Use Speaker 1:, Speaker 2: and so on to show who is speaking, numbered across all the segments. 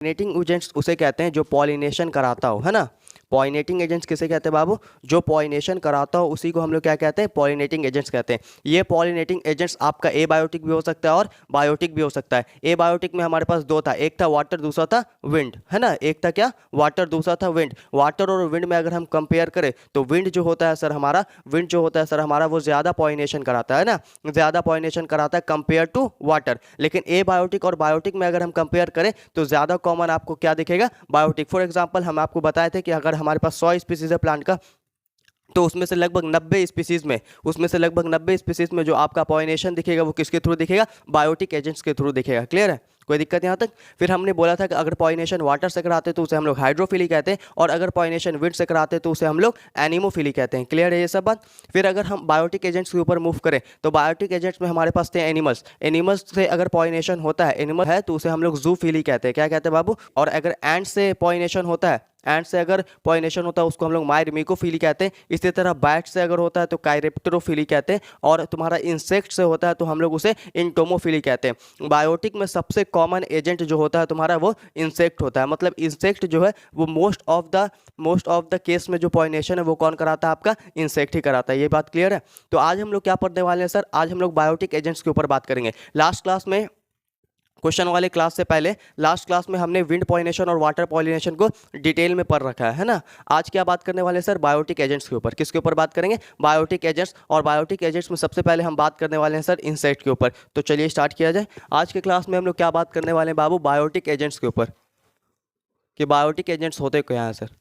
Speaker 1: Pollinating agents उसे कहते हैं जो पॉलिनेशन कराता हो, है ना। पॉलिनेटिंग एजेंट्स किसे कहते हैं बाबू? जो पॉलिनेशन कराता हो उसी को हम लोग क्या कहते हैं? पॉलिनेटिंग एजेंट्स कहते हैं। ये पॉलिनेटिंग एजेंट्स आपका एबायोटिक भी हो सकता है और बायोटिक भी हो सकता है। एबायोटिक में हमारे पास दो था, एक था वाटर, दूसरा था विंड, है ना। एक था क्या? वाटर, दूसरा था विंड। वाटर और विंड में अगर हम कंपेयर करें तो विंड जो होता है सर हमारा, विंड जो होता है सर हमारा, वो ज़्यादा पॉलिनेशन कराता है ना, ज़्यादा पॉलिनेशन कराता है कंपेयर टू वाटर। लेकिन एबायोटिक और बायोटिक में अगर हम कंपेयर करें तो ज़्यादा कॉमन आपको क्या दिखेगा? बायोटिक। फॉर एग्जांपल हम आपको बताए थे कि अगर हमारे पास 100 स्पीसीज है प्लांट का, तो उसमें से लगभग 90 स्पीसीज में जो आपका पॉलिनेशन दिखेगा वो किसके थ्रू दिखेगा? बायोटिक एजेंट्स के थ्रू दिखेगा। क्लियर है? कोई दिक्कत यहाँ तक? फिर हमने बोला था कि अगर पॉलिनेशन वाटर से कराते तो उसे हम लोग हाइड्रोफिली कहते हैं, और अगर पॉलिनेशन विंड से कराते तो उसे हम लोग एनिमोफिली कहते हैं। क्लियर है ये सब बात? फिर अगर हम बायोटिक एजेंट्स के ऊपर मूव करें तो बायोटिक एजेंट्स में हमारे पास थे एनिमल्स। एनिमल्स से अगर पॉलिनेशन होता है, एनिमल है, तो उसे हम लोग जूफिली कहते हैं। क्या कहते हैं बाबू? और अगर एंड से पॉलिनेशन होता है, एंड से अगर पॉलिनेशन होता है उसको हम लोग मायरमिकोफिली कहते हैं। इसी तरह बैट से अगर होता है तो काइरेप्टेरोफिली कहते हैं, और तुम्हारा इंसेक्ट से होता है तो हम लोग उसे इंटोमोफिली कहते हैं। बायोटिक में सबसे कॉमन एजेंट जो होता है तुम्हारा वो इंसेक्ट होता है। मतलब इंसेक्ट जो है वो मोस्ट ऑफ द केस में जो पॉलिनेशन है वो कौन कराता है? आपका इंसेक्ट ही कराता है। ये बात क्लियर है? तो आज हम लोग क्या पढ़ने वाले हैं सर? आज हम लोग बायोटिक एजेंट्स के ऊपर बात करेंगे। लास्ट क्लास में, क्वेश्चन वाले क्लास से पहले लास्ट क्लास में हमने विंड पॉलिनेशन और वाटर पॉलिनेशन को डिटेल में पढ़ रखा है ना। आज क्या बात करने वाले सर? बायोटिक एजेंट्स के ऊपर। किसके ऊपर बात करेंगे? Biotic agents. और बायोटिक एजेंट्स में सबसे पहले हम बात करने वाले हैं सर इंसेक्ट के ऊपर। तो चलिए स्टार्ट किया जाए। आज के क्लास में हम लोग क्या बात करने वाले हैं बाबू? बायोटिक एजेंट्स के ऊपर, कि बायोटिक एजेंट्स होते क्या हैं सर।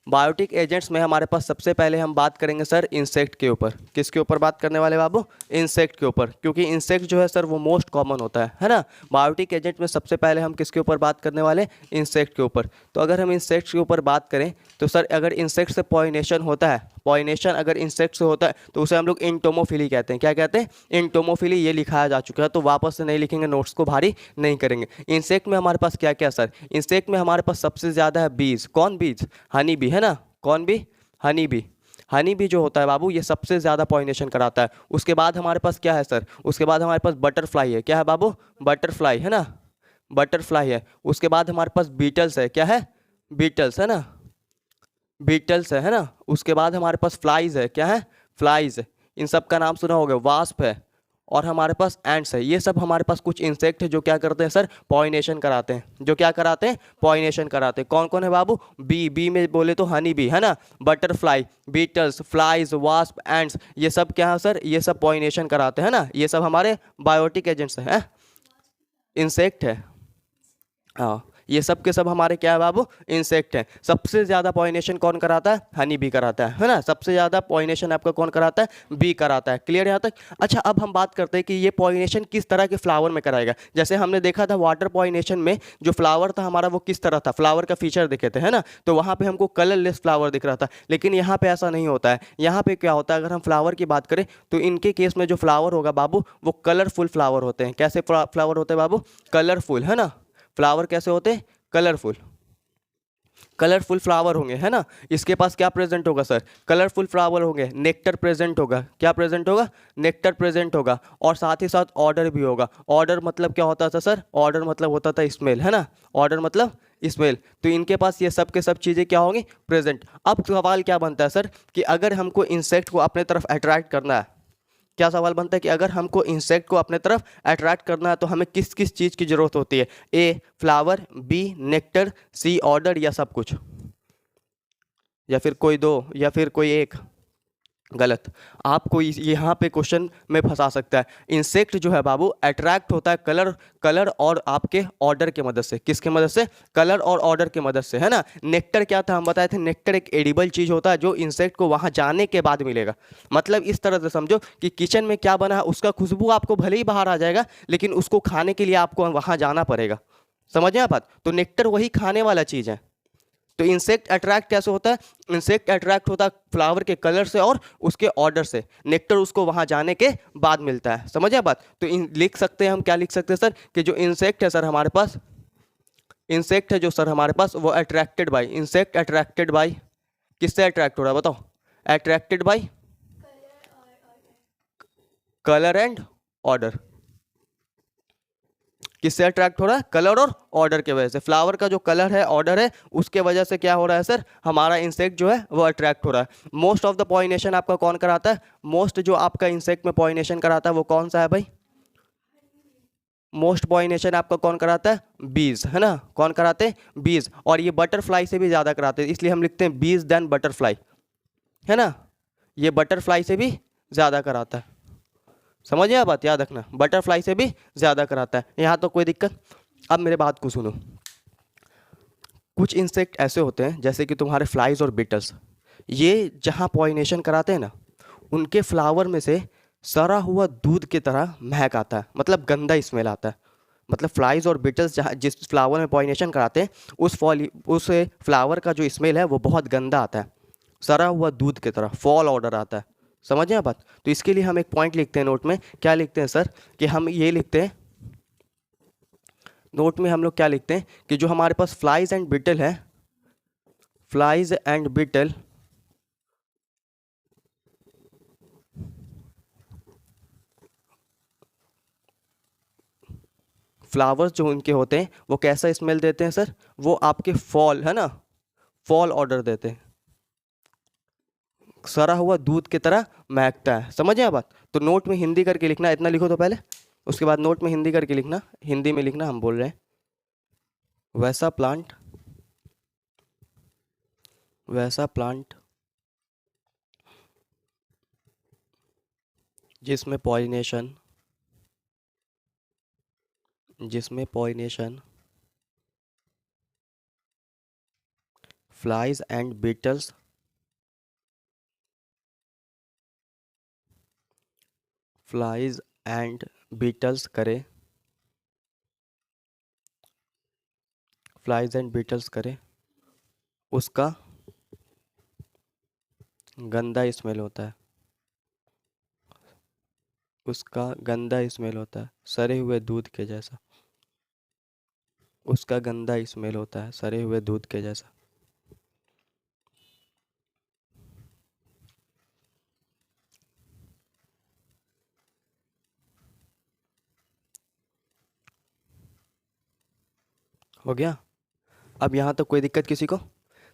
Speaker 1: बायोटिक एजेंट्स में हमारे पास सबसे पहले हम बात करेंगे सर इंसेक्ट के ऊपर। किसके ऊपर बात करने वाले बाबू? इंसेक्ट के ऊपर, क्योंकि इंसेक्ट जो है सर वो मोस्ट कॉमन होता है ना। बायोटिक एजेंट में सबसे पहले हम किसके ऊपर बात करने वाले? इंसेक्ट के ऊपर। तो अगर हम इंसेक्ट के ऊपर बात करें तो सर अगर इंसेक्ट से पॉलिनेशन होता है, पॉलिनेशन अगर इंसेक्ट से होता है तो उसे हम लोग इंटोमोफिली कहते हैं। क्या कहते हैं? इंटोमोफिली। ये लिखाया जा चुका है तो वापस से नहीं लिखेंगे, नोट्स को भारी नहीं करेंगे। इंसेक्ट में हमारे पास क्या क्या सर? इंसेक्ट में हमारे पास सबसे ज़्यादा है बीज। कौन बीज? हनी बी, है ना। कौन bee? Honey bee. Honey bee जो होता है बाबू ये सबसे ज़्यादा पॉलिनेशन कराता है। उसके बाद हमारे पास क्या है सर? उसके बाद हमारे पास बटरफ्लाई है। क्या है बाबू? बटरफ्लाई, है ना। बटरफ्लाई है। उसके बाद हमारे पास बीटल्स है। क्या है? बीटल्स, है ना। बीटल्स है ना। उसके बाद हमारे पास फ्लाइज है। क्या है? फ्लाइज। इन सब का नाम सुना होगा। वास्प है। और हमारे पास एंड्स है। ये सब हमारे पास कुछ इंसेक्ट है जो क्या करते हैं सर? पॉलिनेशन कराते हैं। जो क्या कराते हैं? पॉलिनेशन कराते हैं। कौन कौन है बाबू? बी में बोले तो हनी बी, है ना। Butterfly, beetles, flies, wasp, ants, ये सब क्या है सर? ये सब पॉलिनेशन कराते हैं ना। ये सब हमारे बायोटिक एजेंट्स हैं। इंसेक्ट है। हाँ, ये सब के सब हमारे क्या है बाबू? इंसेक्ट है। सबसे ज़्यादा पॉलिनेशन कौन कराता है? हनी बी कराता है ना। सबसे ज़्यादा पॉलिनेशन आपका कौन कराता है? बी कराता है। क्लियर यहाँ तक? अच्छा, अब हम बात करते हैं कि ये पॉलिनेशन किस तरह के फ्लावर में कराएगा। जैसे हमने देखा था वाटर पॉलिनेशन में जो फ्लावर था हमारा वो किस तरह था? फ्लावर का फीचर दिखे थे, है ना। तो वहाँ पर हमको कलरलेस फ्लावर दिख रहा था। लेकिन यहाँ पर ऐसा नहीं होता है। यहाँ पर क्या होता है, अगर हम फ्लावर की बात करें तो इनके केस में जो फ्लावर होगा बाबू वो कलरफुल फ्लावर होते हैं। कैसे फ्लावर होते हैं बाबू? कलरफुल, है ना। फ्लावर कैसे होते हैं? कलरफुल। कलरफुल फ्लावर होंगे, है ना। इसके पास क्या प्रेजेंट होगा सर? कलरफुल फ्लावर होंगे। नेक्टर प्रेजेंट होगा। क्या प्रेजेंट होगा? नेक्टर प्रेजेंट होगा। और साथ ही साथ ऑर्डर भी होगा। ऑर्डर मतलब क्या होता था सर? ऑर्डर मतलब होता था स्मेल, है ना। ऑर्डर मतलब स्मेल। तो इनके पास ये सब के सब चीज़ें क्या होंगी? प्रेजेंट। अब सवाल क्या बनता है सर कि अगर हमको इंसेक्ट को अपने तरफ अट्रैक्ट करना है, क्या सवाल बनता है कि अगर हमको इंसेक्ट को अपने तरफ अट्रैक्ट करना है तो हमें किस किस चीज़ की ज़रूरत होती है? A flower, B nectar, C order, या सब कुछ, या फिर कोई दो, या फिर कोई एक? गलत। आपको यहाँ पे क्वेश्चन में फंसा सकता है। इंसेक्ट जो है बाबू अट्रैक्ट होता है कलर और आपके ऑर्डर के मदद से। किसके मदद से? कलर और ऑर्डर के मदद से, है ना। नेक्टर क्या था? हम बताए थे नेक्टर एक एडिबल चीज़ होता है जो इंसेक्ट को वहाँ जाने के बाद मिलेगा। मतलब इस तरह से समझो कि किचन में क्या बना है उसका खुशबू आपको भले ही बाहर आ जाएगा, लेकिन उसको खाने के लिए आपको वहाँ जाना पड़ेगा। समझ आप बात? तो नेक्टर वही खाने वाला चीज़ है। तो इंसेक्ट अट्रैक्ट कैसे होता है? इंसेक्ट अट्रैक्ट होता है फ्लावर के कलर से और उसके ऑर्डर से। नेक्टर उसको वहां जाने के बाद मिलता है। समझे बात? तो लिख सकते हैं हम, क्या लिख सकते हैं सर कि जो इंसेक्ट है सर हमारे पास, इंसेक्ट है जो सर हमारे पास वो attracted by, insect attracted by, किससे अट्रैक्ट हो रहा है बताओ? Attracted by colour and order. किससे अट्रैक्ट हो रहा है? कलर और ऑर्डर के वजह से। फ्लावर का जो कलर है, ऑर्डर है, उसके वजह से क्या हो रहा है सर? हमारा इंसेक्ट जो है वो अट्रैक्ट हो रहा है। मोस्ट ऑफ द पॉलिनेशन आपका कौन कराता है? मोस्ट जो आपका इंसेक्ट में पॉलिनेशन कराता है वो कौन सा है भाई? मोस्ट पॉलिनेशन आपका कौन कराता है? बीज, है ना? कौन कराते हैं? बीज। और ये बटरफ्लाई से भी ज़्यादा कराते हैं, इसलिए हम लिखते हैं बीज देन बटरफ्लाई, है ना? ये बटरफ्लाई से भी ज़्यादा कराता है। समझिए आप बात, याद रखना, बटरफ्लाई से भी ज़्यादा कराता है। यहाँ तो कोई दिक्कत? अब मेरे बात को सुनो। कुछ इंसेक्ट ऐसे होते हैं जैसे कि तुम्हारे फ्लाइज और बीटल्स, ये जहाँ पॉलिनेशन कराते हैं ना, उनके फ्लावर में से सड़ा हुआ दूध की तरह महक आता है, मतलब गंदा स्मेल आता है। मतलब फ्लाइज और बीटल्स जहाँ जिस फ्लावर में पॉलिनेशन कराते हैं उस फ्लावर का जो स्मेल है वो बहुत गंदा आता है, सड़ा हुआ दूध की तरह, फॉल ऑर्डर आता है। समझे आप बात? तो इसके लिए हम एक पॉइंट लिखते हैं नोट में। क्या लिखते हैं सर? कि हम ये लिखते हैं नोट में, हम लोग क्या लिखते हैं कि जो हमारे पास फ्लाइज एंड बीटल है, फ्लाइज एंड बीटल फ्लावर्स जो उनके होते हैं वो कैसा स्मेल देते हैं सर? वो आपके फॉल, है ना, फॉल ऑर्डर देते हैं, सड़ा हुआ दूध की तरह महकता है। समझे आप बात? तो नोट में हिंदी करके लिखना, इतना लिखो तो पहले, उसके बाद नोट में हिंदी करके लिखना, हिंदी में लिखना। हम बोल रहे हैं वैसा प्लांट, वैसा प्लांट जिसमें पॉलिनेशन, जिसमें pollination flies and beetles flies and beetles करे, फ्लाइज एंड बीटल्स करे, उसका गंदा स्मेल होता है, उसका गंदा स्मेल होता है, सड़े हुए दूध के जैसा, उसका गंदा स्मेल होता है, सड़े हुए दूध के जैसा। हो गया? अब यहाँ तक कोई दिक्कत किसी को?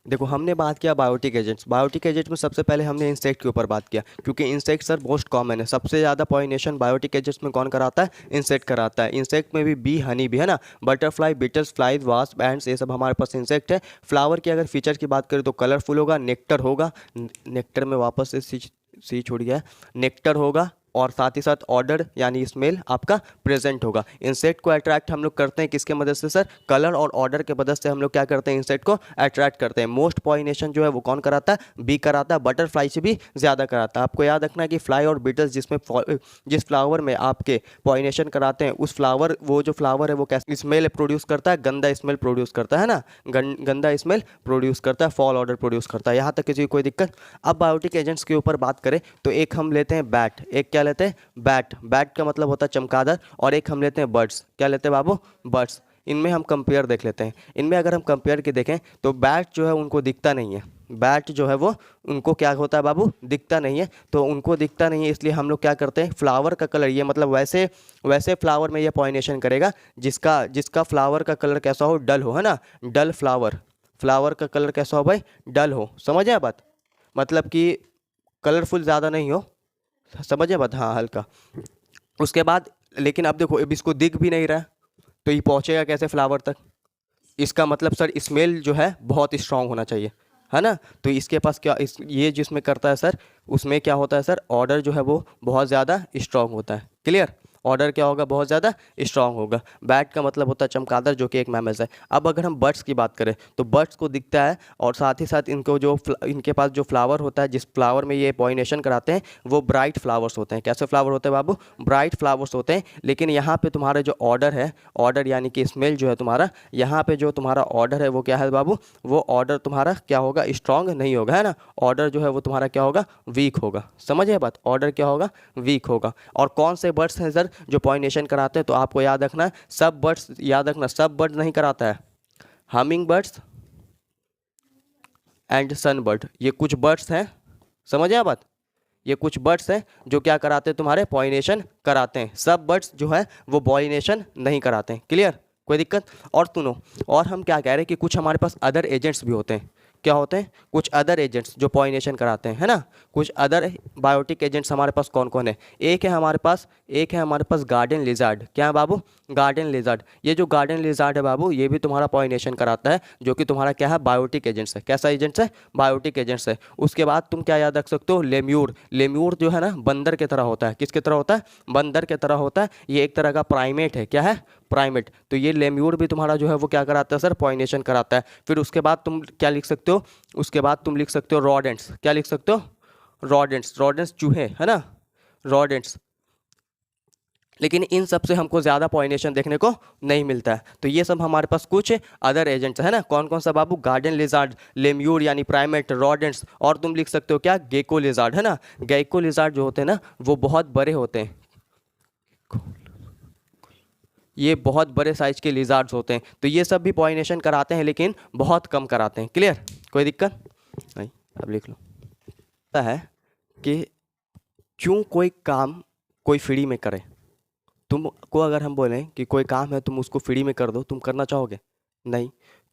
Speaker 1: देखो, हमने बात किया बायोटिक एजेंट्स। बायोटिक एजेंट में सबसे पहले हमने इंसेक्ट के ऊपर बात किया, क्योंकि इंसेक्ट सर मोस्ट कॉमन है। सबसे ज़्यादा पॉलिनेशन बायोटिक एजेंट्स में कौन कराता है? इंसेक्ट कराता है। इंसेक्ट में भी बी, हनी भी, है ना, butterfly, beetles, flies, wasp, ants, ये सब हमारे पास इंसेक्ट है। फ्लावर की अगर फीचर की बात करें तो कलरफुल होगा, नेक्टर होगा, नेक्टर में वापस से सी छूट गया, नेक्टर होगा, और साथ ही साथ ऑर्डर यानी स्मेल आपका प्रेजेंट होगा। इंसेक्ट को अट्रैक्ट हम लोग करते हैं किसके मदद से सर? कलर और ऑर्डर के मदद से हम लोग क्या करते हैं? इंसेक्ट को अट्रैक्ट करते हैं। मोस्ट पॉलिनेशन जो है वो कौन कराता है? बी कराता है। बटरफ्लाई से भी ज़्यादा कराता है। आपको याद रखना है कि फ्लाई और बीटल्स जिस फ्लावर में आपके पॉलिनेशन कराते हैं उस फ्लावर, वो जो फ्लावर है वो कैसे स्मेल प्रोड्यूस करता है? गंदा स्मेल प्रोड्यूस करता है ना, गंदा स्मेल प्रोड्यूस करता है, फॉल ऑर्डर प्रोड्यूस करता है। यहाँ तक किसी को कोई दिक्कत? अब बायोटिक एजेंट्स के ऊपर बात करें तो एक हम लेते हैं बैट, एक क्या लेते हैं? बैट। बैट का मतलब होता है चमगादड़। और एक हम लेते हैं बर्ड्स। क्या लेते हैं बाबू? बर्ड्स। इनमें हम कंपेयर देख लेते हैं। इनमें अगर हम कंपेयर के देखें तो बैट जो है उनको दिखता नहीं है। बैट जो है वो उनको क्या होता है बाबू? दिखता नहीं है। तो उनको दिखता नहीं है, इसलिए हम लोग क्या करते हैं? फ्लावर का कलर, ये मतलब वैसे वैसे फ्लावर में ये पॉलिनेशन करेगा जिसका जिसका फ्लावर का कलर कैसा हो? डल हो, है ना, डल फ्लावर। फ्लावर का कलर कैसा हो भाई? डल हो। समझ आए बात? मतलब कि कलरफुल ज़्यादा नहीं हो। समझे बात? हाँ, हल्का। उसके बाद लेकिन अब देखो, अब इसको दिख भी नहीं रहा है, तो ये पहुंचेगा कैसे फ्लावर तक? इसका मतलब सर स्मेल जो है बहुत स्ट्रांग होना चाहिए, है ना। तो इसके पास क्या, ये जिसमें करता है सर, उसमें क्या होता है सर? ऑर्डर जो है वो बहुत ज़्यादा स्ट्रांग होता है। क्लियर? ऑर्डर क्या होगा? बहुत ज़्यादा स्ट्रांग होगा। बैट का मतलब होता है चमगादड़, जो कि एक मैमल्स है। अब अगर हम बर्ड्स की बात करें तो बर्ड्स को दिखता है, और साथ ही साथ इनको जो इनके पास जो फ्लावर होता है, जिस फ्लावर में ये पॉलिनेशन कराते हैं, वो ब्राइट फ्लावर्स होते हैं। कैसे फ्लावर होते हैं बाबू? ब्राइट फ्लावर्स होते हैं। लेकिन यहाँ पे तुम्हारा जो ऑर्डर है, ऑर्डर यानी कि स्मेल जो है तुम्हारा, यहाँ पे जो तुम्हारा ऑर्डर है वो क्या है बाबू? वो ऑर्डर तुम्हारा क्या होगा? स्ट्रांग नहीं होगा, है ना। ऑर्डर जो है वो तुम्हारा क्या होगा? वीक होगा। समझिए बात? ऑर्डर क्या होगा? वीक होगा। और कौन से बर्ड्स हैं सर जो पॉलिनेशन कराते हैं? तो आपको याद रखना है, सब बर्ड्स याद रखना, सब बर्ड नहीं कराता है। Humming birds and sun bird, ये कुछ बर्ड्स हैं। समझे आप बात? ये कुछ बर्ड्स हैं जो क्या कराते हैं, तुम्हारे पॉलिनेशन कराते हैं। सब बर्ड्स जो है वो पॉलिनेशन नहीं कराते हैं। क्लियर, कोई दिक्कत? और सुनो, और हम क्या कह रहे हैं कि कुछ हमारे पास अदर एजेंट्स भी होते हैं। क्या होते हैं? कुछ अदर एजेंट्स जो पॉलिनेशन कराते हैं, है ना। कुछ अदर बायोटिक एजेंट्स हमारे पास कौन कौन है? एक है हमारे पास गार्डन लिजार्ड। क्या है बाबू? Garden lizard. ये जो गार्डन लिजार्ड है बाबू, ये भी तुम्हारा पॉलिनेशन कराता है, जो कि तुम्हारा क्या है, बायोटिक एजेंट्स है। कैसा एजेंट्स है? बायोटिक एजेंट्स है। उसके बाद तुम क्या याद रख सकते हो? लेम्यूर। लेम्यूर जो है ना, बंदर की तरह होता है। किसकी तरह होता है? बंदर की तरह होता है। ये एक तरह का प्राइमेट है। क्या है? प्राइमेट। तो ये लेम्यूर भी तुम्हारा जो है वो क्या कराता है सर? पॉलिनेशन कराता है। फिर उसके बाद तुम क्या लिख सकते हो? उसके बाद तुम लिख सकते हो रॉडेंट्स। क्या लिख सकते हो? रॉडेंट्स। रॉडेंट्स चूहे, है ना, रॉडेंट्स। लेकिन इन सब से हमको ज़्यादा पॉलिनेशन देखने को नहीं मिलता है। तो ये सब हमारे पास कुछ अदर एजेंट्स है ना। कौन कौन सा बाबू? गार्डन लिजार्ड, लेम्यूर यानी प्राइमेट, रॉडेंट्स, और तुम लिख सकते हो क्या? गेको लिजार्ड, है ना। गेको लिजार्ड जो होते हैं ना, वो बहुत बड़े होते हैं। ये बहुत बड़े साइज के लिजार्ड्स होते हैं। तो ये सब भी पॉलिनेशन कराते हैं, लेकिन बहुत कम कराते हैं। क्लियर, कोई दिक्कत नहीं? अब लिख लो। पता है कि क्यों कोई काम कोई फ्री में करे? तुमको अगर हम बोलें कि कोई काम है, तुम उसको फ्री में कर दो, तुम करना चाहोगे? नहीं।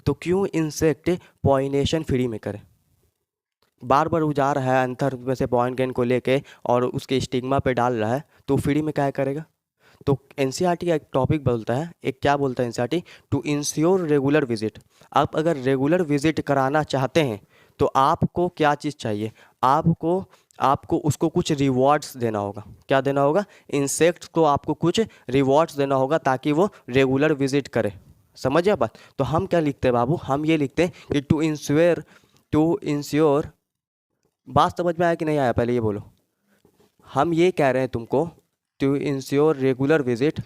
Speaker 1: तो क्यों इंसेक्ट पॉलिनेशन फ्री में करे? बार बार उजा रहा है अंतर में से पॉलन ग्रेन को लेके और उसके स्टिग्मा पे डाल रहा है, तो फ्री में क्या करेगा? तो एनसीईआरटी का एक टॉपिक बोलता है, एक क्या बोलता है NCERT? To ensure regular visit. आप अगर रेगुलर विजिट कराना चाहते हैं तो आपको क्या चीज़ चाहिए? आपको उसको कुछ रिवॉर्ड्स देना होगा। क्या देना होगा? इंसेक्ट्स को आपको कुछ रिवॉर्ड्स देना होगा ताकि वो रेगुलर विजिट करे। समझिए बात? तो हम क्या लिखते हैं बाबू? हम ये लिखते हैं कि टू इंश्योर। बात समझ में आया कि नहीं आया? पहले ये बोलो। हम ये कह रहे हैं तुमको टू इंश्योर रेगुलर विजिट।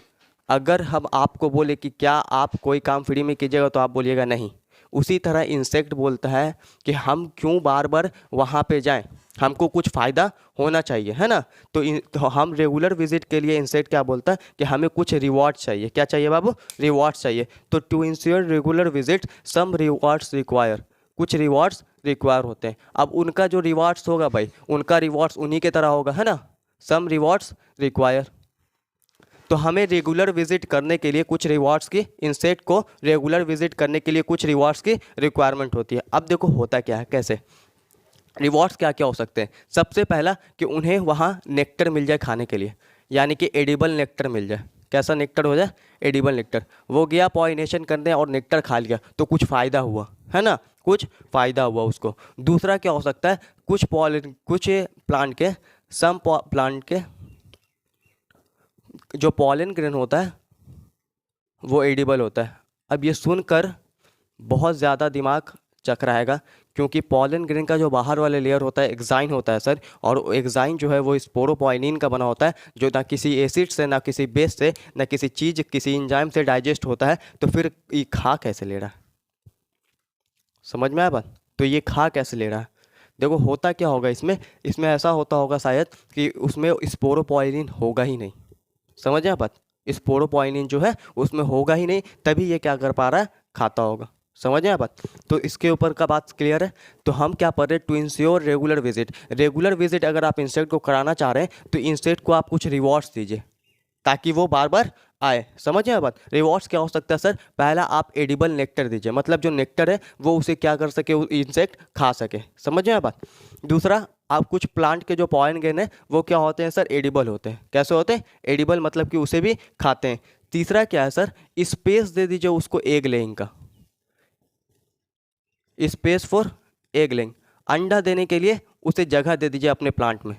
Speaker 1: अगर हम आपको बोले कि क्या आप कोई काम फ्री में कीजिएगा, तो आप बोलिएगा नहीं। उसी तरह इंसेक्ट बोलता है कि हम क्यों बार बार वहाँ पे जाएं, हमको कुछ फ़ायदा होना चाहिए, है ना। तो हम रेगुलर विजिट के लिए इंसेक्ट क्या बोलता है कि हमें कुछ रिवॉर्ड चाहिए। क्या चाहिए बाबू? रिवॉर्ड्स चाहिए। तो to ensure regular visit some rewards require. कुछ रिवॉर्ड्स रिक्वायर होते हैं। अब उनका जो रिवॉर्ड्स होगा भाई, उनका रिवॉर्ड्स उन्हीं के तरह होगा, है ना। सम रिवॉर्ड्स रिक्वायर। तो हमें रेगुलर विजिट करने के लिए कुछ रिवॉर्ड्स की, इंसेक्ट को रेगुलर विजिट करने के लिए कुछ रिवॉर्ड्स की रिक्वायरमेंट होती है। अब देखो होता क्या है, कैसे रिवॉर्ड्स क्या क्या हो सकते हैं। सबसे पहला कि उन्हें वहाँ नेक्टर मिल जाए खाने के लिए, यानी कि एडिबल नेक्टर मिल जाए। कैसा नेक्टर हो जाए? Edible nectar. वो गया पॉलिनेशन करने और नेक्टर खा लिया, तो कुछ फ़ायदा हुआ, है ना, कुछ फ़ायदा हुआ उसको। दूसरा क्या हो सकता है? कुछ प्लांट के, सम प्लांट के जो पॉलन ग्रेन होता है वो एडिबल होता है। अब ये सुनकर बहुत ज़्यादा दिमाग चकराएगा, क्योंकि पॉलन ग्रेन का जो बाहर वाला लेयर होता है एक्साइन होता है सर, और एक्साइन जो है वो स्पोरोपोइनिन का बना होता है, जो ना किसी एसिड से, ना किसी बेस से, ना किसी चीज़, किसी एंजाइम से डाइजेस्ट होता है। तो फिर ये खा कैसे ले रहा है? समझ में आया बात? तो ये खा कैसे ले रहा है? देखो होता क्या होगा इसमें ऐसा होता होगा शायद कि उसमें स्पोरोपोइनिन होगा ही नहीं। समझ आया बात? स्पोरोपोइनिन जो है उसमें होगा ही नहीं, तभी ये क्या कर पा रहा है? खाता होगा। समझ आया बात? तो इसके ऊपर का बात क्लियर है। तो हम क्या पढ़ रहे हैं? To ensure regular visit. Regular visit अगर आप इंसेक्ट को कराना चाह रहे हैं तो इंसेक्ट को आप कुछ रिवॉर्ड्स दीजिए ताकि वो बार बार आए। समझ आया बात? रिवॉर्ड्स क्या हो सकता है सर? पहला आप एडिबल नेक्टर दीजिए, मतलब जो नेक्टर है वो उसे क्या कर सके, वो इंसेक्ट खा सके। समझ आया बात? दूसरा, आप कुछ प्लांट के जो पॉलन ग्रेन है वो क्या होते हैं सर? एडिबल होते हैं। कैसे होते हैं? एडिबल, मतलब कि उसे भी खाते हैं। तीसरा क्या है सर? स्पेस दे दीजिए उसको एग लेइंग का, स्पेस फॉर एग लेइंग। अंडा देने के लिए उसे जगह दे दीजिए अपने प्लांट में।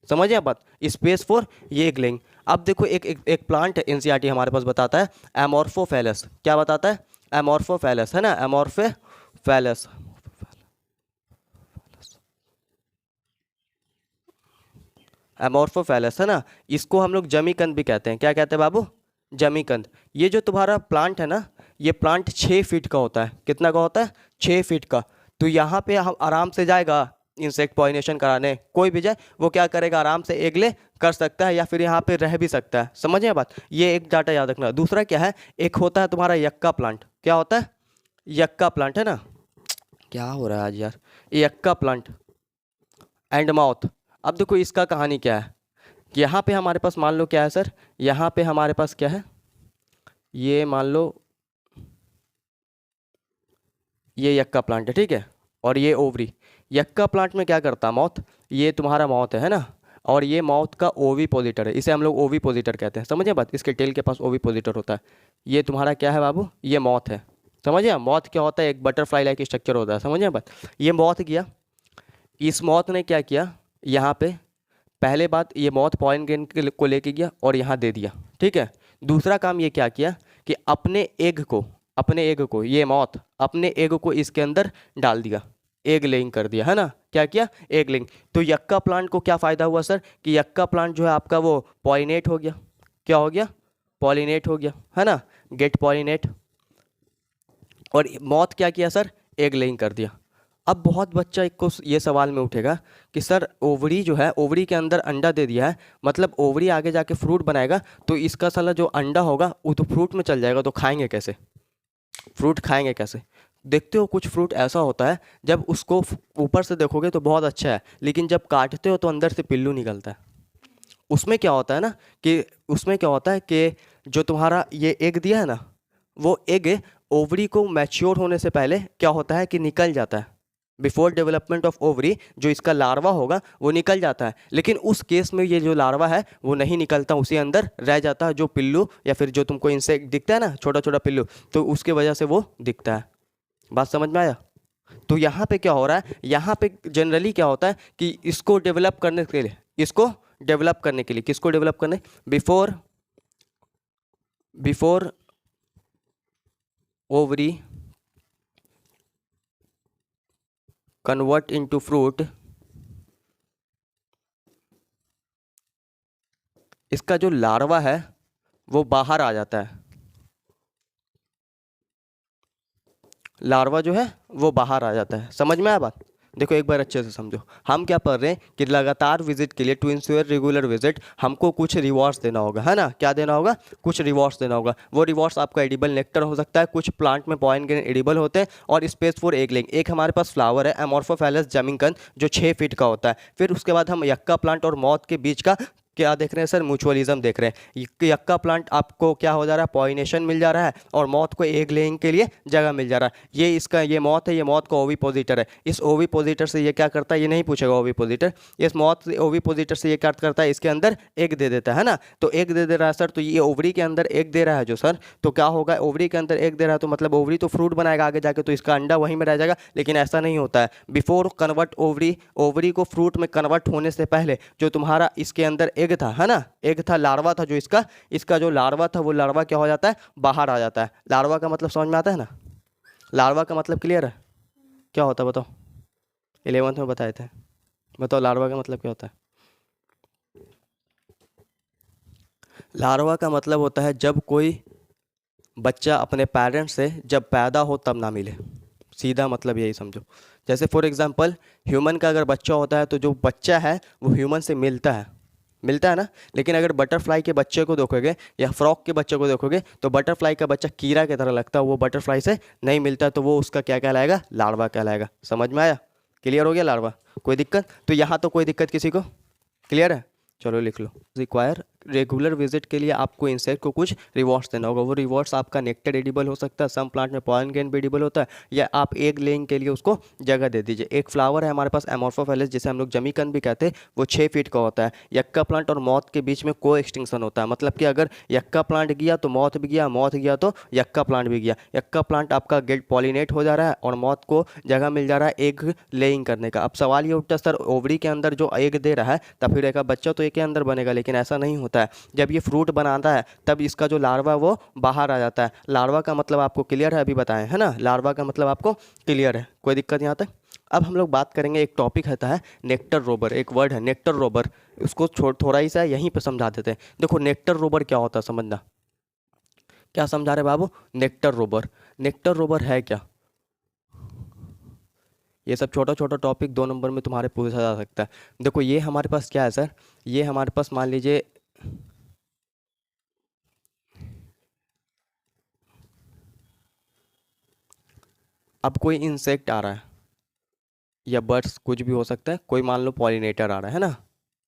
Speaker 1: समझ आया बात? स्पेस फॉर ये एग लेइंग। अब देखो एक प्लांट है, एनसीईआरटी हमारे पास बताता है एमोर्फोफैलस। क्या बताता है? एमोर्फोफैलस, है ना, एमोर्फोफैलस। एमोर्फोफैलस, है ना। इसको हम लोग जमीकंद भी कहते हैं। क्या कहते हैं बाबू? जमीकंद। ये जो तुम्हारा प्लांट है ना, ये प्लांट 6 फीट का होता है। कितना का होता है? 6 फीट का। तो यहाँ पे हम आराम से जाएगा इंसेक्ट पॉलिनेशन कराने, कोई भी जाए वो क्या करेगा? आराम से एग ले कर सकता है, या फिर यहाँ पे रह भी सकता है। समझिए बात? ये एक डाटा याद रखना। दूसरा क्या है? एक होता है तुम्हारा यक्का प्लांट। क्या होता है? यक्का प्लांट, है ना। क्या हो रहा है आज यार? ये यक्का प्लांट एंड माउथ। अब देखो इसका कहानी क्या है कि यहाँ पे हमारे पास मान लो क्या है सर, यहाँ पे हमारे पास क्या है, ये मान लो ये यक्का प्लांट है, ठीक है, और ये ओवरी। यक्का प्लांट में क्या करता है मौत, ये तुम्हारा मौत है ना, और ये मौत का ओवी पोजिटर है, इसे हम लोग ओवी पोजिटर कहते हैं, समझे बात, इसके टेल के पास ओवी पोजिटर होता है। ये तुम्हारा क्या है बाबू, ये मौत है, समझे। मौत क्या होता है, एक बटरफ्लाई लाइक स्ट्रक्चर होता है, समझे बात। ये मौत गया, इस मौत ने क्या किया, यहाँ पे पहले बात ये मौत पॉलन ग्रेन को लेके गया और यहाँ दे दिया, ठीक है। दूसरा काम ये क्या किया कि अपने एग को ये मौत अपने एग को इसके अंदर डाल दिया, एग लेइंग कर दिया, है ना। क्या किया, एग लेइंग। तो यक्का प्लांट को क्या फ़ायदा हुआ सर कि यक्का प्लांट जो है आपका वो पॉलिनेट हो गया, क्या हो गया, पॉलिनेट हो गया, है ना, गेट पॉलिनेट। और मौत क्या किया सर, एग लेइंग कर दिया। अब बहुत बच्चा एक को ये सवाल में उठेगा कि सर ओवरी जो है, ओवरी के अंदर अंडा दे दिया है, मतलब ओवरी आगे जाके फ्रूट बनाएगा, तो इसका साला जो अंडा होगा वो तो फ्रूट में चल जाएगा, तो खाएंगे कैसे, फ्रूट खाएंगे कैसे। देखते हो कुछ फ्रूट ऐसा होता है जब उसको ऊपर से देखोगे तो बहुत अच्छा है, लेकिन जब काटते हो तो अंदर से पिल्लू निकलता है। उसमें क्या होता है ना कि उसमें क्या होता है कि जो तुम्हारा ये एग दिया है ना, वो एग ओवरी को मैच्योर होने से पहले क्या होता है कि निकल जाता है, बिफोर डेवलपमेंट ऑफ ओवरी जो इसका लार्वा होगा वो निकल जाता है। लेकिन उस केस में ये जो लार्वा है वो नहीं निकलता, उसी अंदर रह जाता है, जो पिल्लू या फिर जो तुमको इंसेक्ट दिखता है ना, छोटा छोटा पिल्लू, तो उसके वजह से वो दिखता है। बात समझ में आया। तो यहाँ पे क्या हो रहा है, यहाँ पे जनरली क्या होता है कि इसको डेवलप करने के लिए, इसको डेवलप करने के लिए, किसको डेवलप करने, before ovary convert into fruit, इसका जो लार्वा है वो बाहर आ जाता है, लार्वा जो है वो बाहर आ जाता है। समझ में आया बात। देखो एक बार अच्छे से समझो, हम क्या पढ़ रहे हैं कि लगातार विजिट के लिए, टू इंश्योर रेगुलर विजिट, हमको कुछ रिवॉर्ड्स देना होगा, है ना। क्या देना होगा, कुछ रिवॉर्ड्स देना होगा। वो रिवॉर्ड्स आपका एडिबल नेक्टर हो सकता है, कुछ प्लांट में पॉलन ग्रेन एडिबल होते हैं, और स्पेस फॉर एग लेइंग। एक हमारे पास फ्लावर है एमोर्फोफैलस जमिंकन जो 6 फीट का होता है। फिर उसके बाद हम यक्का प्लांट और मौत के बीच का क्या देख रहे हैं सर, म्यूचुअलिज्म देख रहे हैं। यक्का प्लांट आपको क्या हो जा रहा है, पॉलिनेशन मिल जा रहा है, और मौत को एग लेइंग के लिए जगह मिल जा रहा है। ये इसका ये मौत है, ये मौत का ओवी पोजिटर है। इस ओवी पोजिटर से ये क्या करता है, ये नहीं पूछेगा ओवी पोजिटर, इस मौत ओवी पोजिटर से ये क्या करता है, इसके अंदर एग दे देता है ना। तो एग दे रहा है सर, तो ये ओवरी के अंदर एग दे रहा है जो सर, तो क्या होगा, ओवरी के अंदर एग दे रहा है तो मतलब ओवरी तो फ्रूट बनाएगा आगे जाके, तो इसका अंडा वहीं में रह जाएगा। लेकिन ऐसा नहीं होता है। बिफोर कन्वर्ट ओवरी, ओवरी को फ्रूट में कन्वर्ट होने से पहले जो तुम्हारा इसके अंदर एग था, है ना, एग था, लार्वा था जो इसका जो लार्वा था वो लार्वा क्या हो जाता है, बाहर आ जाता है। लार्वा का मतलब समझ में आता है ना, लार्वा का मतलब क्लियर है, क्या होता है बताओ, 11th में बताए थे, बताओ लार्वा का मतलब क्या होता है। लार्वा का मतलब होता है जब कोई बच्चा अपने पेरेंट्स से जब पैदा हो तब ना मिले, सीधा मतलब यही समझो। जैसे फॉर एग्जांपल ह्यूमन का अगर बच्चा होता है तो जो बच्चा है वो ह्यूमन से मिलता है ना। लेकिन अगर बटरफ्लाई के बच्चे को देखोगे या फ्रॉक के बच्चे को देखोगे तो बटरफ्लाई का बच्चा कीड़ा की तरह लगता है, वो बटरफ्लाई से नहीं मिलता, तो वो उसका क्या कहलाएगा, लार्वा कहलाएगा। समझ में आया, क्लियर हो गया लार्वा, कोई दिक्कत। तो यहाँ तो कोई दिक्कत किसी को, क्लियर है, चलो लिख लो। रिक्वायर रेगुलर विजिट के लिए आपको इंसेक्ट को कुछ रिवॉर्ड्स देना होगा। वो रिवॉर्ड्स आपका नेक्टर एडिबल हो सकता है, सम प्लांट में पॉलन ग्रेन भी एडिबल होता है, या आप एग लेइंग के लिए उसको जगह दे दीजिए। एक फ्लावर है हमारे पास एमोर्फोफैलस जिसे हम लोग जमीकन भी कहते हैं, वो 6 फीट का होता है। यक्का प्लांट और मौत के बीच में को एक्सटिंक्शन होता है, मतलब कि अगर यक्का प्लांट गया तो मौत भी गया, मौत गया तो यक्का प्लांट भी गया। यक्का प्लांट आपका गेट पॉलिनेट हो जा रहा है और मौत को जगह मिल जा रहा है एग लेइंग करने का। अब सवाल ये उठता है सर ओवरी के अंदर जो एग दे रहा है तब फिर एक बच्चा तो एक के अंदर बनेगा, लेकिन ऐसा नहीं होता है। जब ये फ्रूट बनाता है तब इसका जो लार्वा वो बाहर आ जाता है। लार्वा का मतलब आपको क्लियर है, अभी बताएं, है ना, लार्वा का मतलब आपको क्लियर है, कोई दिक्कत यहाँ तक। अब हम लोग बात करेंगे, एक टॉपिक रहता है नेक्टर रोबर, एक वर्ड है नेक्टर रोबर, उसको थोड़ा ही सा यहीं पे समझा देते हैं। देखो नेक्टर रोबर क्या होता है समझना, क्या समझा रहे बाबू, नेक्टर रोबर, नेक्टर रोबर है क्या। ये सब छोटा छोटा टॉपिक 2 नंबर में तुम्हारे पूछा जा सकता है। देखो ये हमारे पास क्या है सर, ये हमारे पास मान लीजिए अब कोई इंसेक्ट आ रहा है या बर्ड्स कुछ भी हो सकता है, कोई मान लो पॉलिनेटर आ रहा है ना,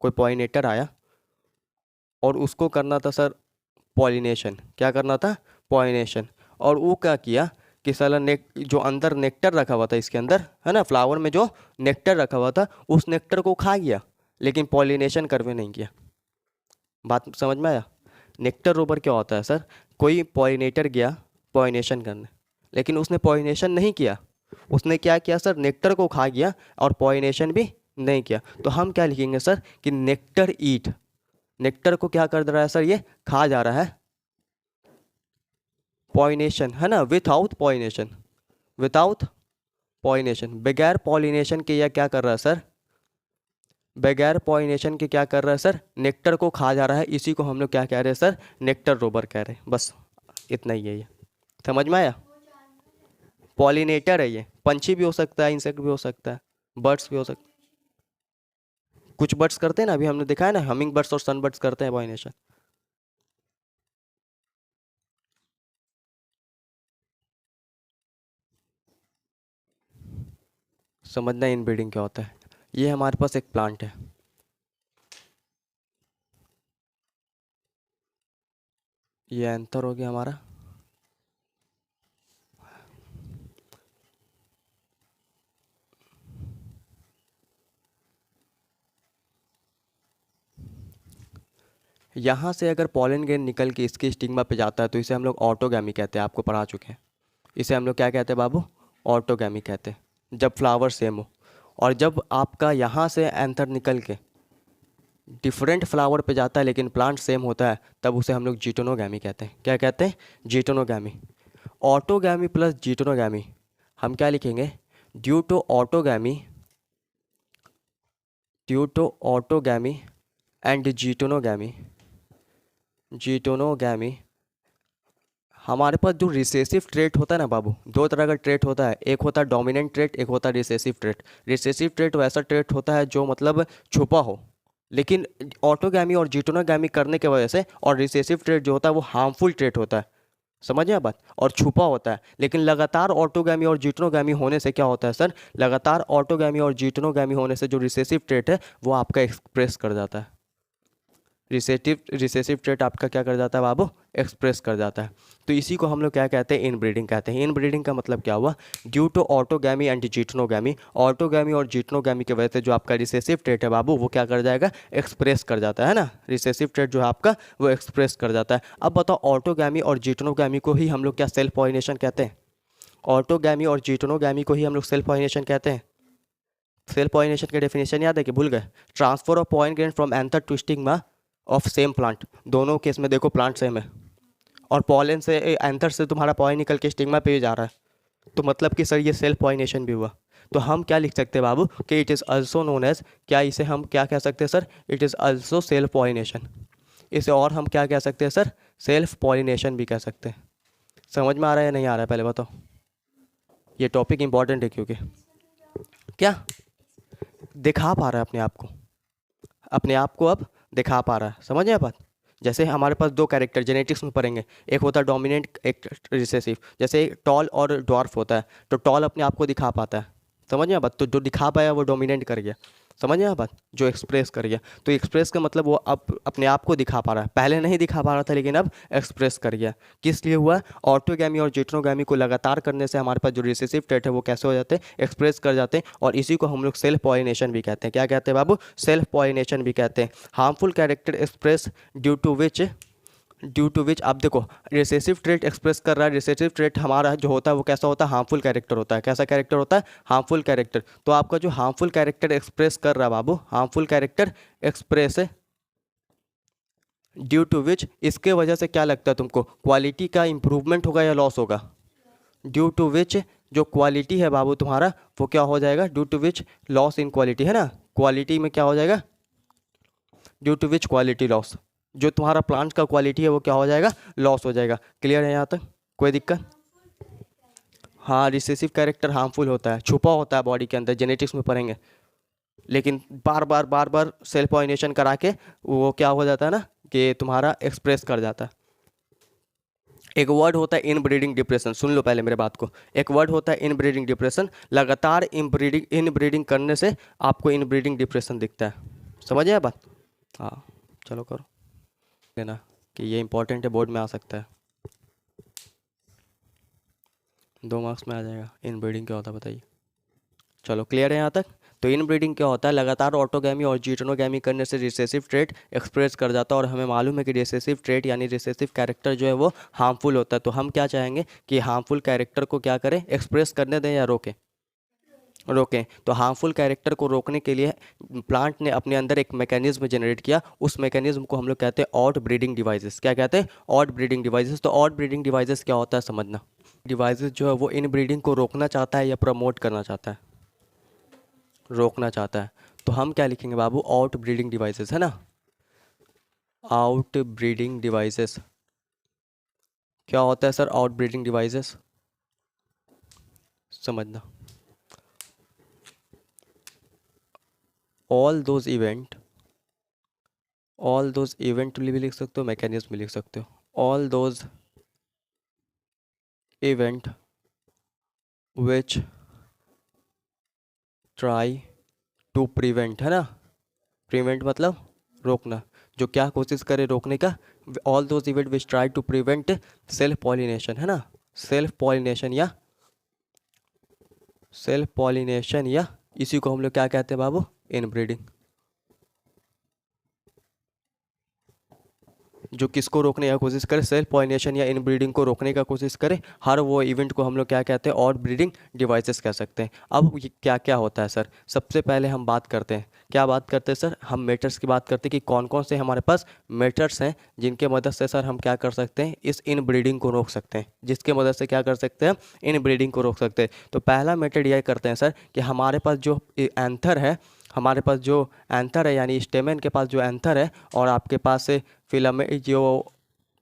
Speaker 1: कोई पॉलिनेटर आया और उसको करना था सर पॉलिनेशन। क्या करना था? पॉलिनेशन। और वो क्या किया कि साला जो अंदर नेक्टर रखा हुआ था इसके अंदर, है ना, फ्लावर में जो नेक्टर रखा हुआ था उस नेक्टर को खा गया, लेकिन पॉलिनेशन करवे नहीं किया। बात समझ में आया? नेक्टर रोबर क्या होता है सर? कोई पॉलिनेटर गया पॉलिनेशन करने, लेकिन उसने पॉलिनेशन नहीं किया। उसने क्या किया सर? नेक्टर को खा गया और पॉलिनेशन भी नहीं किया। तो हम क्या लिखेंगे सर कि नेक्टर ईट। नेक्टर को क्या कर रहा है सर? ये खा जा रहा है। पॉलिनेशन, है ना, विथआउट पॉलिनेशन, विथआउट पॉलिनेशन, बगैर पॉलिनेशन के यह क्या कर रहा है सर? बगैर पॉलिनेशन के क्या कर रहा है सर? नेक्टर को खा जा रहा है। इसी को हम लोग क्या कह रहे हैं सर? नेक्टर रोबर कह रहे हैं। बस इतना ही है ये, समझ में आया? पॉलिनेटर है ये, पंछी भी हो सकता है, इंसेक्ट भी हो सकता है, बर्ड्स भी हो सकता है। कुछ बर्ड्स करते हैं ना, अभी हमने देखा है ना, हमिंग बर्ड्स और सन बर्ड्स करते हैं पॉलिनेशन। समझना इनब्रीडिंग क्या होता है। ये हमारे पास एक प्लांट है, ये एंथर हो गया हमारा। यहाँ से अगर पॉलन ग्रेन निकल के इसके स्टिग्मा पे जाता है तो इसे हम लोग ऑटोगैमी कहते हैं। आपको पढ़ा चुके हैं। इसे हम लोग क्या कहते हैं बाबू? ऑटोगैमी कहते हैं, जब फ्लावर सेम हो। और जब आपका यहाँ से एंथर निकल के डिफरेंट फ्लावर पे जाता है लेकिन प्लांट सेम होता है, तब उसे हम लोग जीटोनोगैमी कहते हैं। क्या कहते हैं? जीटोनोगैमी। ऑटोगैमी प्लस जीटोनोगैमी हम क्या लिखेंगे? Due to autogamy, due to autogamy and geitonogamy, geitonogamy हमारे पास जो रिसेसिव ट्रेट होता है ना बाबू, दो तरह का ट्रेट होता है। एक होता है डोमिनेंट ट्रेट, एक होता है रिसेसिव ट्रेट। रिसेसिव ट्रेट वैसा ट्रेट होता है जो मतलब छुपा हो, लेकिन ऑटोगैमी और जीटोनोगैमी करने की वजह से, और रिसेसिव ट्रेट जो होता है वो हार्मफुल ट्रेट होता है, समझिए आप बात, और छुपा होता है। लेकिन लगातार ऑटोगैमी और जीटोनोगैमी होने से क्या होता है सर? लगातार ऑटोगैमी और जीटोनोगैमी होने से जो रिसेसिव ट्रेट है वो आपका एक्सप्रेस कर जाता है। रिसेसिव ट्रेट आपका क्या कर जाता है बाबू? एक्सप्रेस कर जाता है। तो इसी को हम लोग क्या कहते हैं? इनब्रीडिंग कहते हैं। इनब्रीडिंग का मतलब क्या हुआ? Due to autogamy and geitonogamy, autogamy और जीटोनोगैमी की वजह से जो आपका रिसेसिव ट्रेट है बाबू वो क्या कर जाएगा? एक्सप्रेस कर जाता है ना। रिसेसिव ट्रेट जो है आपका वो एक्सप्रेस कर जाता है। अब बताओ, ऑटोगैमी और जीटोनोगैमी को ही हम लोग क्या सेल्फ पॉलिनेशन कहते हैं? ऑटोगैमी और जीटोनोगैमी को ही हम लोग सेल्फ पॉलिनेशन कहते हैं। सेल्फ पॉलिनेशन की डेफिनेशन याद है कि भूल गए? Transfer of pollen grain from anther to stigma of same plant. दोनों केस में देखो प्लांट सेम है, और पॉलन से एंथर से तुम्हारा पॉलन निकल के स्टिग्मा पे जा रहा है, तो मतलब कि सर ये सेल्फ पॉलिनेशन भी हुआ। तो हम क्या लिख सकते हैं बाबू कि it is also known as, क्या इसे हम क्या कह सकते हैं sir? It is also self pollination. इसे और हम क्या कह सकते हैं सर? सेल्फ पॉलिनेशन भी कह सकते हैं। समझ में आ रहा है या नहीं आ रहा है पहले बताओ? ये टॉपिक इंपॉर्टेंट है क्योंकि क्या दिखा पा रहा है अपने आप को, अपने आप को अब दिखा पा रहा है। समझ आप बात? जैसे हमारे पास दो कैरेक्टर जेनेटिक्स में पढ़ेंगे, एक होता है डोमिनेंट, एक रिसेसिव। जैसे टॉल और ड्वार्फ होता है, तो टॉल अपने आप को दिखा पाता है, समझ आप बात? तो जो दिखा पाया वो डोमिनेंट कर गया, समझ आप बात? जो एक्सप्रेस कर गया, तो एक्सप्रेस का मतलब वो अब अपने आप को दिखा पा रहा है। पहले नहीं दिखा पा रहा था लेकिन अब एक्सप्रेस कर गया। किस लिए हुआ? ऑटोगैमी और जीटोनोगैमी को लगातार करने से हमारे पास जो रिसेसिव ट्रेट है वो कैसे हो जाते हैं? एक्सप्रेस कर जाते हैं। और इसी को हम लोग सेल्फ पॉलिनेशन भी कहते हैं। क्या कहते हैं बाबू? सेल्फ पॉलिनेशन भी कहते हैं। Harmful character express due to which आप देखो रिसेसिव ट्रेट एक्सप्रेस कर रहा है। रिसेसिव ट्रेट हमारा जो होता है वो कैसा होता है? हार्मफुल कैरेक्टर होता है। कैसा कैरेक्टर होता है? Harmful character. तो आपका जो हार्मफुल कैरेक्टर एक्सप्रेस कर रहा है बाबू, harmful character express due to which, इसके वजह से क्या लगता है तुमको? क्वालिटी का इंप्रूवमेंट होगा या लॉस होगा? ड्यू टू विच जो क्वालिटी है बाबू तुम्हारा वो क्या हो जाएगा? Due to which loss in quality, है ना। क्वालिटी में क्या हो जाएगा? Due to which quality loss, जो तुम्हारा प्लांट का क्वालिटी है वो क्या हो जाएगा? लॉस हो जाएगा। क्लियर है यहाँ तक? कोई दिक्कत? हाँ, रिसेसिव कैरेक्टर हार्मफुल होता है, छुपा होता है बॉडी के अंदर, जेनेटिक्स में पढ़ेंगे। लेकिन बार बार सेल्फ पॉलिनेशन करा के वो क्या हो जाता है ना कि तुम्हारा एक्सप्रेस कर जाता है। एक वर्ड होता है इनब्रीडिंग डिप्रेशन, सुन लो पहले मेरे बात को। एक वर्ड होता है इनब्रीडिंग डिप्रेशन। लगातार इनब्रीडिंग करने से आपको इनब्रीडिंग डिप्रेशन दिखता है, समझ आया बात? हाँ चलो करो लेना कि ये इंपॉर्टेंट है, बोर्ड में आ सकता है, 2 मार्क्स में आ जाएगा। इन ब्रीडिंग क्या होता है बताइए। चलो क्लियर है यहाँ तक? तो इन ब्रीडिंग क्या होता है, लगातार ऑटोगैमी और जीटोनोगैमी करने से रिसेसिव ट्रेट एक्सप्रेस कर जाता है, और हमें मालूम है कि रिसेसिव ट्रेट यानी रिसेसिव कैरेक्टर जो है वो हार्मफुल होता है। तो हम क्या चाहेंगे कि हार्मफुल कैरेक्टर को क्या करें, एक्सप्रेस करने दें या रोकें? रोकें। तो हार्मफुल कैरेक्टर को रोकने के लिए प्लांट ने अपने अंदर एक मैकेनिज्म जनरेट किया, उस मैकेनिज्म को हम लोग कहते हैं ऑड ब्रीडिंग डिवाइसेस। क्या कहते हैं? Odd breeding devices. तो ऑड ब्रीडिंग डिवाइसेस क्या होता है समझना। डिवाइसेस जो है वो इन ब्रीडिंग को रोकना चाहता है या प्रमोट करना चाहता है? रोकना चाहता है। तो हम क्या लिखेंगे बाबू, आउट ब्रीडिंग डिवाइसेस, है ना। आउट ब्रीडिंग डिवाइसेस क्या होता है सर? आउट ब्रीडिंग डिवाइसेस समझना, ऑल दोज इवेंट भी लिख सकते हो, मैकेनिज्म भी लिख सकते हो। All those event which try to prevent, है ना। प्रिवेंट मतलब रोकना, जो क्या कोशिश करे रोकने का। All those event which try to prevent self pollination, है ना। सेल्फ पॉलिनेशन या इसी को हम लोग क्या कहते हैं बाबू, इनब्रीडिंग। जो किसको रोकने की कोशिश करे, सेल्फ पॉलिनेशन या इनब्रीडिंग को रोकने का कोशिश करे, हर वो इवेंट को हम लोग क्या कहते हैं, और ब्रीडिंग डिवाइसेस कह सकते हैं। अब ये क्या क्या होता है सर, सबसे पहले हम बात करते हैं, क्या बात करते हैं सर, हम मेटर्स की बात करते हैं कि कौन कौन से हमारे पास मेटर्स हैं जिनके मदद से सर हम क्या कर सकते हैं, इस इन ब्रीडिंग को रोक सकते हैं, जिसके मदद से क्या कर सकते हैं, इन ब्रीडिंग को रोक सकते हैं। तो पहला मेथड यह करते हैं सर कि हमारे पास जो एंथर है, यानी स्टेमेन के पास जो एंथर है, और आपके पास से फिलामेंट जो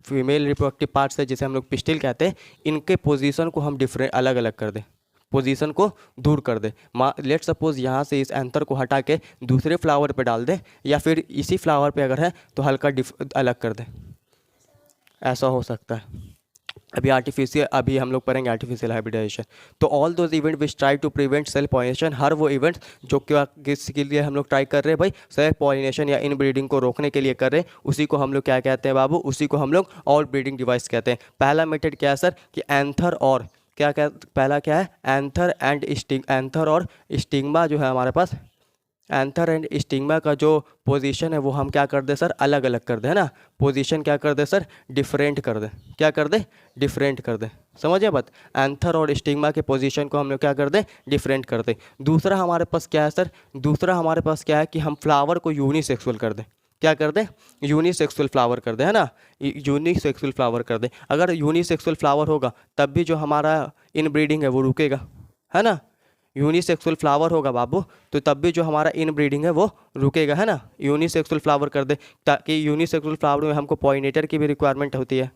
Speaker 1: फीमेल रिप्रोडक्टिव पार्ट्स है जिसे हम लोग पिस्टिल कहते हैं, इनके पोजीशन को हम डिफरेंट अलग अलग कर दें, पोजीशन को दूर कर दें। लेट सपोज यहाँ से इस एंथर को हटा के दूसरे फ्लावर पे डाल दें, या फिर इसी फ्लावर पे अगर है तो हल्का अलग कर दें, ऐसा हो सकता है। अभी हम लोग पढ़ेंगे आर्टिफिशियल हाइब्रिडाइजेशन। तो all those event which try to prevent self pollination, हर वो इवेंट्स जो क्या किसके लिए हम लोग ट्राई कर रहे हैं भाई, सेल्फ पॉलिनेशन या इन ब्रीडिंग को रोकने के लिए कर रहे हैं, उसी को हम लोग क्या कहते हैं बाबू, उसी को हम लोग ऑल ब्रीडिंग डिवाइस कहते हैं। पहला मेथड क्या है सर कि एंथर और पहला क्या है, एंथर और स्टिग्मा जो है हमारे पास, एंथर एंड स्टिग्मा का जो पोजीशन है वो हम क्या कर दे सर, अलग अलग कर दे, है ना। पोजीशन क्या कर दे सर, डिफरेंट कर दे, क्या कर दे, डिफरेंट कर दे। समझिए बात, एंथर और स्टिग्मा के पोजीशन को हम लोग क्या कर दे, डिफरेंट कर दे। दूसरा हमारे पास क्या है सर, दूसरा हमारे पास क्या है कि हम फ्लावर को यूनिसेक्सुअल कर दें, क्या कर दे, यूनिसेक्सुअल फ्लावर कर दे, है ना। यूनिसेक्सुअल फ्लावर कर दे। अगर यूनिसेक्सुअल फ्लावर होगा तब भी जो हमारा इन ब्रीडिंग है वो रुकेगा, है ना। यूनिसेक्सुअल फ्लावर होगा बाबू तो तब भी जो हमारा इन ब्रीडिंग है वो रुकेगा, है ना। यूनिसेक्सुअल फ्लावर कर दे, ताकि यूनिसेक्सुअल फ्लावर में हमको पॉलिनेटर की भी रिक्वायरमेंट होती है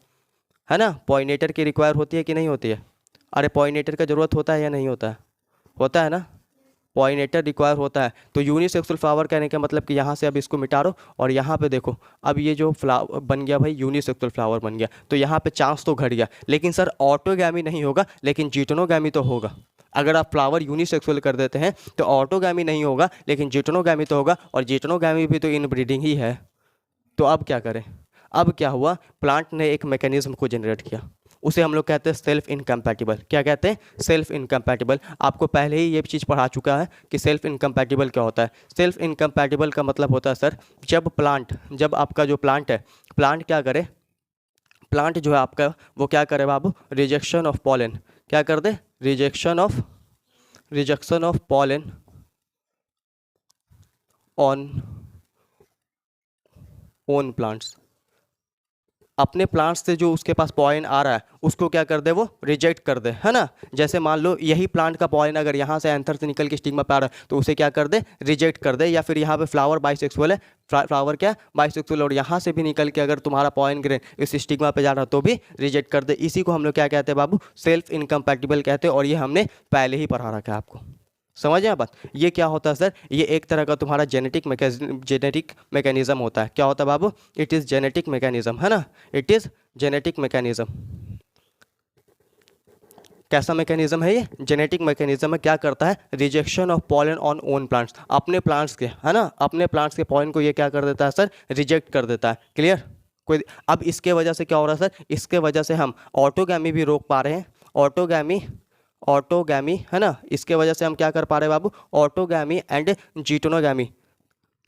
Speaker 1: ना। पॉलिनेटर की रिक्वायर होती है कि नहीं होती है? अरे पॉलिनेटर का ज़रूरत होता है या नहीं होता है? होता है ना, पॉलिनेटर रिक्वायर होता है। तो यूनिसेक्सुअल फ्लावर कहने का मतलब कि यहाँ से अब इसको मिटा दो और यहाँ पे देखो, अब ये जो फ्लावर बन गया भाई, यूनिसेक्सुअल फ्लावर बन गया, तो यहाँ पे चांस तो घट गया। लेकिन सर ऑटोगैमी नहीं होगा, लेकिन जीटोनोगैमी तो होगा। अगर आप फ्लावर यूनिसेक्सुअल कर देते हैं तो ऑटोगैमी नहीं होगा, लेकिन जीटोनोगैमी तो होगा, और जीटोनोगैमी भी तो इनब्रीडिंग ही है। तो अब क्या करें, अब क्या हुआ, प्लांट ने एक मैकेनिज्म को जनरेट किया, उसे हम लोग कहते हैं सेल्फ इनकम्पैटिबल। क्या कहते हैं, सेल्फ इनकम्पैटिबल। आपको पहले ही ये चीज़ पढ़ा चुका है कि सेल्फ इनकम्पैटिबल क्या होता है। सेल्फ इनकम्पैटिबल का मतलब होता है सर, जब आपका जो प्लांट है, प्लांट क्या करे, प्लांट जो है आपका वो क्या करे बाबू, रिजेक्शन ऑफ पॉलन, क्या कर दे, rejection of pollen on own plants. अपने प्लांट्स से जो उसके पास पॉलन आ रहा है उसको क्या कर दे, वो रिजेक्ट कर दे, है ना। जैसे मान लो यही प्लांट का पॉलन अगर यहाँ से एंथर से निकल के स्टिग्मा पे आ रहा है तो उसे क्या कर दे, रिजेक्ट कर दे। या फिर यहाँ पे फ्लावर बाइसेक्सुअल है, फ्लावर क्या बाइसेक्सुअल, और यहाँ से भी निकल के अगर तुम्हारा पॉलन ग्रेन इस स्टिग्मा पे जा रहा है तो भी रिजेक्ट कर दे। इसी को हम लोग क्या कहते हैं बाबू, सेल्फ इनकम्पैटिबल कहते हैं, और ये हमने पहले ही पढ़ा रखा है आपको। समझ आए बात। ये क्या होता है सर, ये एक तरह का तुम्हारा जेनेटिक मैकेनिज्म होता है। क्या होता है बाबू, इट इज़ जेनेटिक मैकेनिज्म, है ना, इट इज़ जेनेटिक मैकेनिज्म। कैसा मैकेनिज्म है ये? जेनेटिक मैकेनिज्म है। क्या करता है? Rejection of pollen on own plants, अपने प्लांट्स के, है ना, अपने प्लांट्स के पॉलन को ये क्या कर देता है सर? रिजेक्ट कर देता है। क्लियर? कोई अब इसके वजह से क्या हो रहा है सर? इसके वजह से हम ऑटोगैमी भी रोक पा रहे हैं। ऑटोगैमी है ना, इसके वजह से हम क्या कर पा रहे हैं बाबू? ऑटोगैमी एंड जीटोनोगैमी,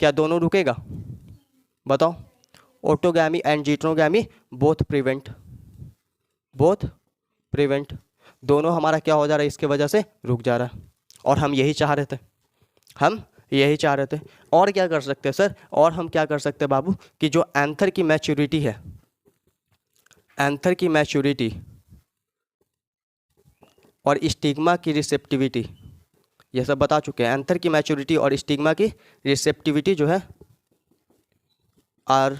Speaker 1: क्या दोनों रुकेगा? बताओ। ऑटोगैमी एंड जीटोनोगैमी बोथ प्रिवेंट, दोनों हमारा क्या हो जा रहा है? इसके वजह से रुक जा रहा है। और हम यही चाह रहे थे, और क्या कर सकते हैं सर? और हम क्या कर सकते हैं बाबू कि जो एंथर की मैच्योरिटी है, एंथर की मैच्योरिटी और स्टिग्मा की रिसेप्टिविटी, ये सब बता चुके हैं। एंथर की मैच्योरिटी और स्टिग्मा की रिसेप्टिविटी जो है आर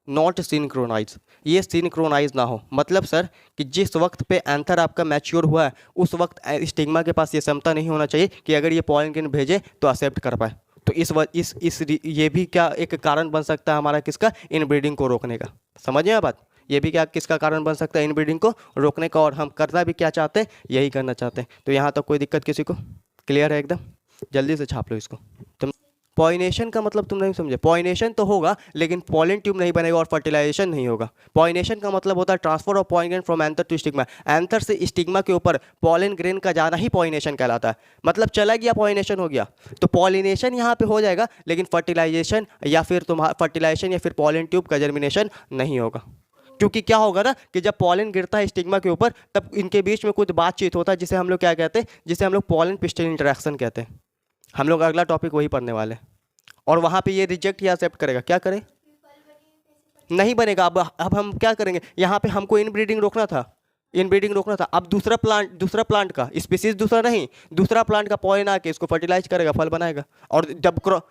Speaker 1: नॉट सिंक्रोनाइज, ये सिंक्रोनाइज ना हो। मतलब सर कि जिस वक्त पे एंथर आपका मैच्योर हुआ है उस वक्त स्टिग्मा के पास ये क्षमता नहीं होना चाहिए कि अगर ये पॉलन ग्रेन भेजे तो एक्सेप्ट कर पाए। तो ये भी क्या एक कारण बन सकता है हमारा किसका? इनब्रीडिंग को रोकने का। समझिए बात? ये भी क्या किसका कारण बन सकता है? इनब्रीडिंग को रोकने का। और हम करना भी क्या चाहते हैं? यही करना चाहते हैं। तो यहाँ तक कोई दिक्कत किसी को? क्लियर है एकदम? जल्दी से छाप लो इसको। तुम पॉलिनेशन का मतलब तुम नहीं समझे। पॉलिनेशन तो होगा लेकिन पॉलन ट्यूब नहीं बनेगा और फर्टिलाइजेशन नहीं होगा। पॉलिनेशन का मतलब होता है transfer of pollen grain from anther to stigma, anther से स्टिग्मा के ऊपर पॉलन ग्रेन का जाना ही पॉलिनेशन कहलाता है। मतलब चला गया, पॉलिनेशन हो गया। तो पॉलिनेशन यहाँ पे हो जाएगा लेकिन फर्टिलाइजेशन या फिर पॉलन ट्यूब का जर्मिनेशन नहीं होगा। क्योंकि क्या होगा ना कि जब पॉलन गिरता है स्टिग्मा के ऊपर तब इनके बीच में कुछ बातचीत होता है जिसे हम लोग क्या कहते हैं? जिसे हम लोग पॉलन पिस्टल इंटरेक्शन कहते हैं। हम लोग अगला टॉपिक वही पढ़ने वाले हैं। और वहाँ पे ये रिजेक्ट या एक्सेप्ट करेगा, क्या करे? नहीं बनेगा। अब हम क्या करेंगे? यहाँ पे हमको इनब्रीडिंग रोकना था, अब दूसरा प्लांट का स्पीसीज दूसरा नहीं, दूसरा प्लांट का पॉलन आके इसको फर्टिलाइज करेगा, फल बनाएगा। और जब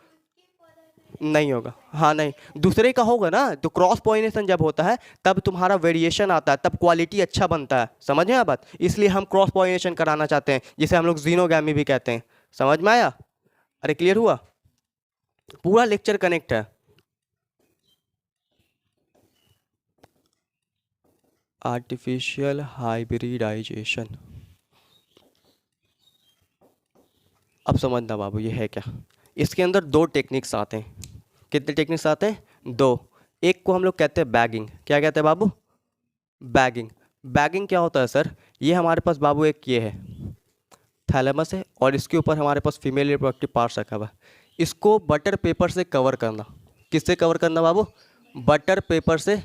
Speaker 1: नहीं होगा, हाँ नहीं, दूसरे का होगा ना। तो क्रॉस पॉलिनेशन जब होता है तब तुम्हारा वेरिएशन आता है, तब क्वालिटी अच्छा बनता है। समझ में आया बात? इसलिए हम क्रॉस पॉलिनेशन कराना चाहते हैं, जिसे हम लोग जीनोगैमी भी कहते हैं। समझ में आया? अरे क्लियर हुआ? पूरा लेक्चर कनेक्ट है। आर्टिफिशियल हाइब्रिडाइजेशन, अब समझना बाबू ये है क्या। इसके अंदर दो टेक्निक्स आते हैं। कितने टेक्निक्स आते हैं? दो। एक को हम लोग कहते हैं बैगिंग। क्या कहते हैं बाबू? बैगिंग क्या होता है सर? ये हमारे पास बाबू एक ये है थैलेमस है और इसके ऊपर हमारे पास फीमेल रिप्रोडक्टिव पार्ट्स रखा हुआ है। इसको बटर पेपर से कवर करना। किससे कवर करना बाबू? बटर पेपर से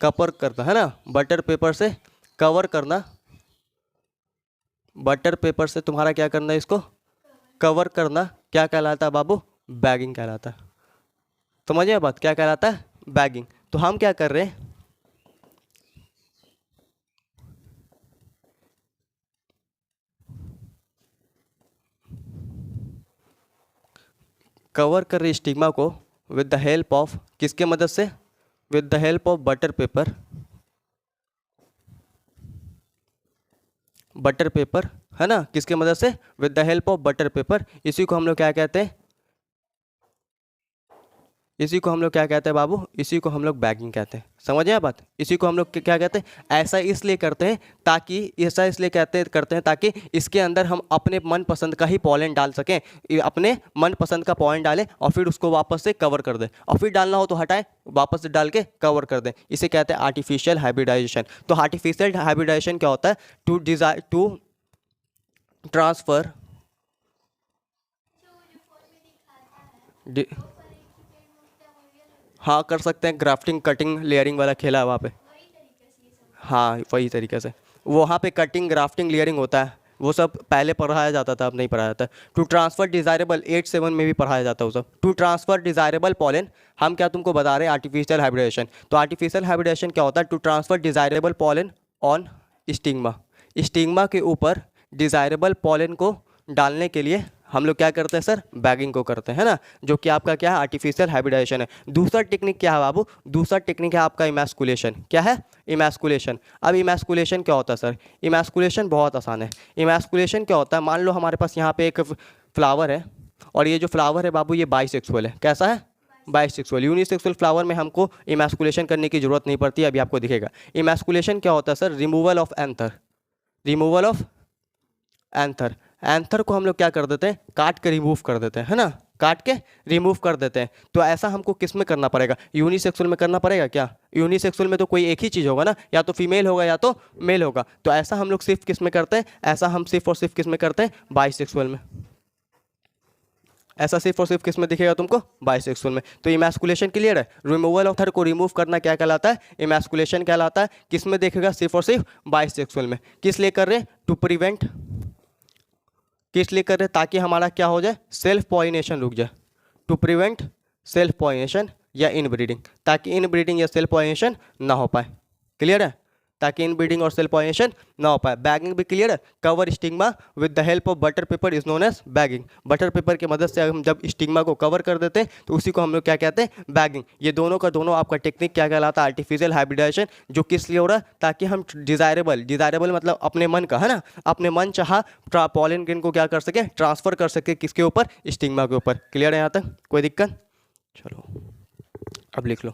Speaker 1: कवर करना, है ना। बटर पेपर से कवर करना, बटर पेपर से तुम्हारा क्या करना है? इसको कवर करना। क्या कहलाता है बाबू? बैगिंग कहलाता है। समझिए बात? क्या कहलाता है? बैगिंग। तो हम क्या कर रहे हैं? कवर कर रहे स्टिग्मा को विद द हेल्प ऑफ, किसके मदद से? With the help of butter paper, है ना। किसके मदद से? With the help of butter paper. इसी को हम लोग क्या कहते हैं? इसी को हम लोग क्या कहते हैं बाबू? इसी को हम लोग बैगिंग कहते हैं। समझे आप बात? इसी को हम लोग क्या कहते हैं? ऐसा इसलिए करते हैं ताकि इसके अंदर हम अपने मनपसंद का ही पॉलन डाल सकें, अपने मनपसंद का पॉलन डालें और फिर उसको वापस से कवर कर दें, और फिर डालना हो तो हटाएं, वापस से डाल के कवर कर दें। इसे कहते हैं आर्टिफिशियल हाइब्रिडाइजेशन। तो आर्टिफिशियल हाइब्रिडाइजेशन क्या होता है? टू ट्रांसफर हाँ कर सकते हैं। ग्राफ्टिंग, कटिंग, लेयरिंग वाला खेला है वहाँ पे। हाँ वही तरीके से वहाँ पे कटिंग, ग्राफ्टिंग, लेयरिंग होता है। वो सब पहले पढ़ाया जाता था, अब नहीं पढ़ाया जाता। टू ट्रांसफर डिजायरेबल 8-7 में भी पढ़ाया जाता है वो सब। टू ट्रांसफर डिजायरेबल पॉलन, हम क्या तुमको बता रहे हैं? Artificial hybridisation. तो आर्टिफिशियल हाइब्रिडेशन क्या होता है? To transfer desirable pollen on stigma. Stigma के ऊपर डिजायरेबल पॉलन को डालने के लिए हम लोग क्या करते हैं सर? बैगिंग को करते हैं ना, जो कि आपका क्या है? आर्टिफिशियल हाइब्रिडाइजेशन है। दूसरा टेक्निक क्या है बाबू? दूसरा टेक्निक है आपका इमैस्कुलेशन। क्या है? इमैस्कुलेशन। अब इमैस्कुलेशन क्या होता है सर? इमैस्कुलेशन बहुत आसान है। इमैस्कुलेशन क्या होता है? मान लो हमारे पास यहाँ पे एक फ्लावर है और ये जो फ्लावर है बाबू ये बाइसेक्सुअल है। कैसा है? बाइसेक्सुअल। यूनिसेक्सुअल फ्लावर में हमको इमैस्कुलेशन करने की जरूरत नहीं पड़ती, अभी आपको दिखेगा। इमैस्कुलेशन क्या होता है sir? Removal of anther, removal of anther. Anther को हम लोग क्या कर देते हैं, काट के रिमूव कर देते हैं, है ना, काट के रिमूव कर देते हैं। तो ऐसा हमको किस में करना पड़ेगा, यूनिसेक्सुअल में करना पड़ेगा क्या? यूनिसेक्सुअल में तो कोई एक ही चीज़ होगा ना, या तो फीमेल होगा या तो मेल होगा। तो ऐसा हम लोग सिर्फ किस में करते हैं, ऐसा हम सिर्फ और सिर्फ किस में करते हैं, बाइसेक्सुअल में। ऐसा सिर्फ और सिर्फ किस में दिखेगा तुमको, बाइसेक्सुअल में। तो इमैस्कुलेशन क्लियर है। रिमूवल ऑफ एंथर को रिमूव करना क्या कहलाता है, इमैस्कुलेशन कहलाता है। किस में देखेगा, सिर्फ और सिर्फ बाइसेक्सुअल में। किस लिए कर रहे हैं, टू प्रिवेंट, किस लिए कर रहे हैं, ताकि हमारा क्या हो जाए, सेल्फ पॉलिनेशन रुक जाए। टू प्रिवेंट सेल्फ पॉलिनेशन या इनब्रीडिंग, ताकि इनब्रीडिंग या सेल्फ पॉलिनेशन ना हो पाए। क्लियर है, ताकि इनब्रीडिंग और सेल्फ पॉलिनेशन ना हो पाए। बैगिंग भी क्लियर है। Cover stigma with the help of butter paper is known as bagging. Butter paper की मदद से हम जब स्टिग्मा को कवर कर देते हैं तो उसी को हम लोग क्या कहते हैं, बैगिंग। ये दोनों का दोनों आपका टेक्निक क्या कहलाता है, आर्टिफिशियल हाइब्रिडाइजेशन। जो किस लिए हो रहा है, ताकि हम डिजायरेबल, डिजायरेबल मतलब अपने मन का, है ना, अपने मन चाहा पॉलन ग्रेन को क्या कर सके, ट्रांसफर कर सके, किसके ऊपर, स्टिग्मा के ऊपर। क्लियर है यहाँ तक, कोई दिक्कत? चलो अब लिख लो।